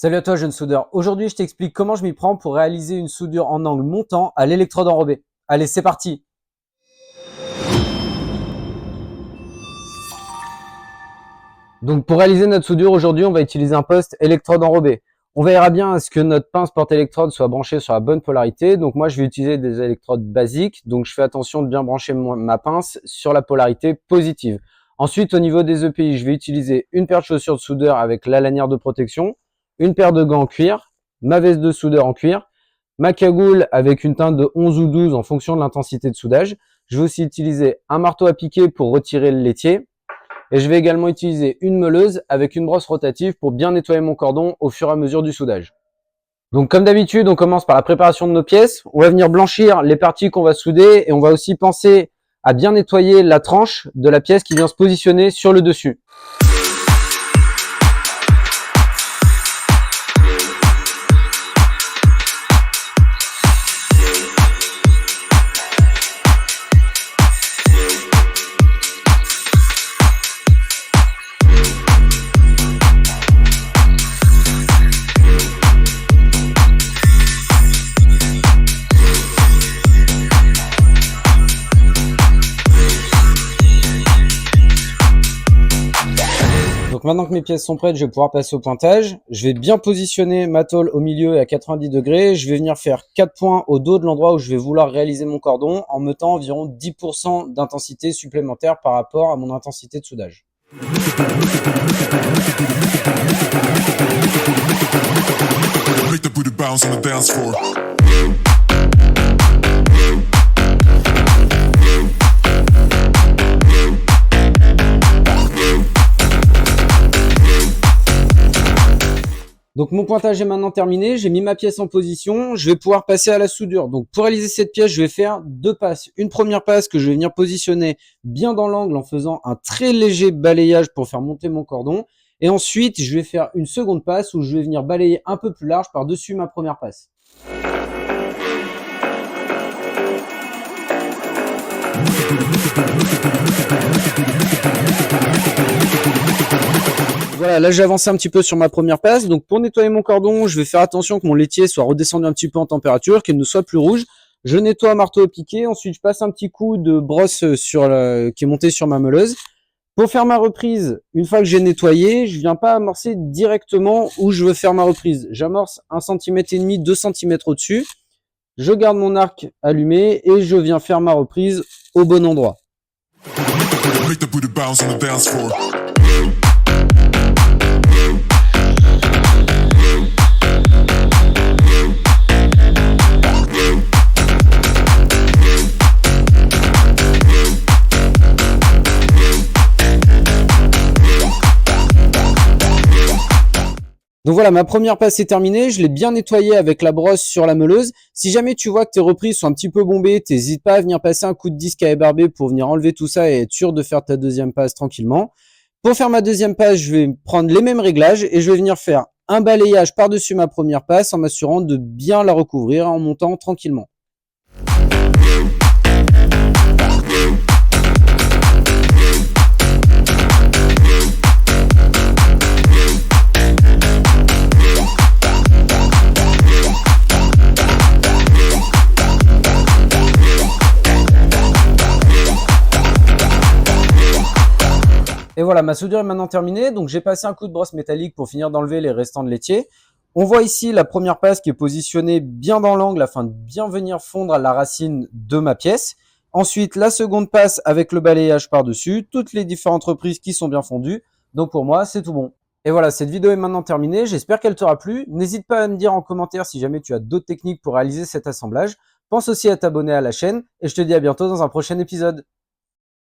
Salut à toi jeune soudeur, aujourd'hui je t'explique comment je m'y prends pour réaliser une soudure en angle montant à l'électrode enrobée. Allez, c'est parti. Donc pour réaliser notre soudure aujourd'hui, on va utiliser un poste électrode enrobé. On veillera bien à ce que notre pince porte-électrode soit branchée sur la bonne polarité. Donc moi je vais utiliser des électrodes basiques, donc je fais attention de bien brancher ma pince sur la polarité positive. Ensuite au niveau des EPI, je vais utiliser une paire de chaussures de soudeur avec la lanière de protection, une paire de gants en cuir, ma veste de soudeur en cuir, ma cagoule avec une teinte de 11 ou 12 en fonction de l'intensité de soudage. Je vais aussi utiliser un marteau à piquer pour retirer le laitier. Et je vais également utiliser une meuleuse avec une brosse rotative pour bien nettoyer mon cordon au fur et à mesure du soudage. Donc comme d'habitude, on commence par la préparation de nos pièces. On va venir blanchir les parties qu'on va souder et on va aussi penser à bien nettoyer la tranche de la pièce qui vient se positionner sur le dessus. Donc maintenant que mes pièces sont prêtes, je vais pouvoir passer au pointage. Je vais bien positionner ma tôle au milieu et à 90 degrés. Je vais venir faire 4 points au dos de l'endroit où je vais vouloir réaliser mon cordon en mettant environ 10% d'intensité supplémentaire par rapport à mon intensité de soudage. Donc mon pointage est maintenant terminé, j'ai mis ma pièce en position, je vais pouvoir passer à la soudure. Donc pour réaliser cette pièce, je vais faire 2 passes. Une première passe que je vais venir positionner bien dans l'angle en faisant un très léger balayage pour faire monter mon cordon. Et ensuite, je vais faire une seconde passe où je vais venir balayer un peu plus large par-dessus ma première passe. Voilà, là j'ai avancé un petit peu sur ma première passe. Donc pour nettoyer mon cordon, je vais faire attention que mon laitier soit redescendu un petit peu en température, qu'il ne soit plus rouge. Je nettoie à marteau piqué, ensuite je passe un petit coup de brosse qui est monté sur ma meuleuse. Pour faire ma reprise, une fois que j'ai nettoyé, je viens pas amorcer directement où je veux faire ma reprise. J'amorce 1,5 cm, 2 cm au-dessus. Je garde mon arc allumé et je viens faire ma reprise au bon endroit. Donc voilà, ma première passe est terminée, je l'ai bien nettoyée avec la brosse sur la meuleuse. Si jamais tu vois que tes reprises sont un petit peu bombées, t'hésites pas à venir passer un coup de disque à ébarber pour venir enlever tout ça et être sûr de faire ta deuxième passe tranquillement. Pour faire ma deuxième passe, je vais prendre les mêmes réglages et je vais venir faire un balayage par-dessus ma première passe en m'assurant de bien la recouvrir en montant tranquillement. Et voilà, ma soudure est maintenant terminée. Donc j'ai passé un coup de brosse métallique pour finir d'enlever les restants de laitier. On voit ici la première passe qui est positionnée bien dans l'angle afin de bien venir fondre à la racine de ma pièce. Ensuite, la seconde passe avec le balayage par-dessus, toutes les différentes reprises qui sont bien fondues. Donc pour moi, c'est tout bon. Et voilà, cette vidéo est maintenant terminée. J'espère qu'elle t'aura plu. N'hésite pas à me dire en commentaire si jamais tu as d'autres techniques pour réaliser cet assemblage. Pense aussi à t'abonner à la chaîne et je te dis à bientôt dans un prochain épisode.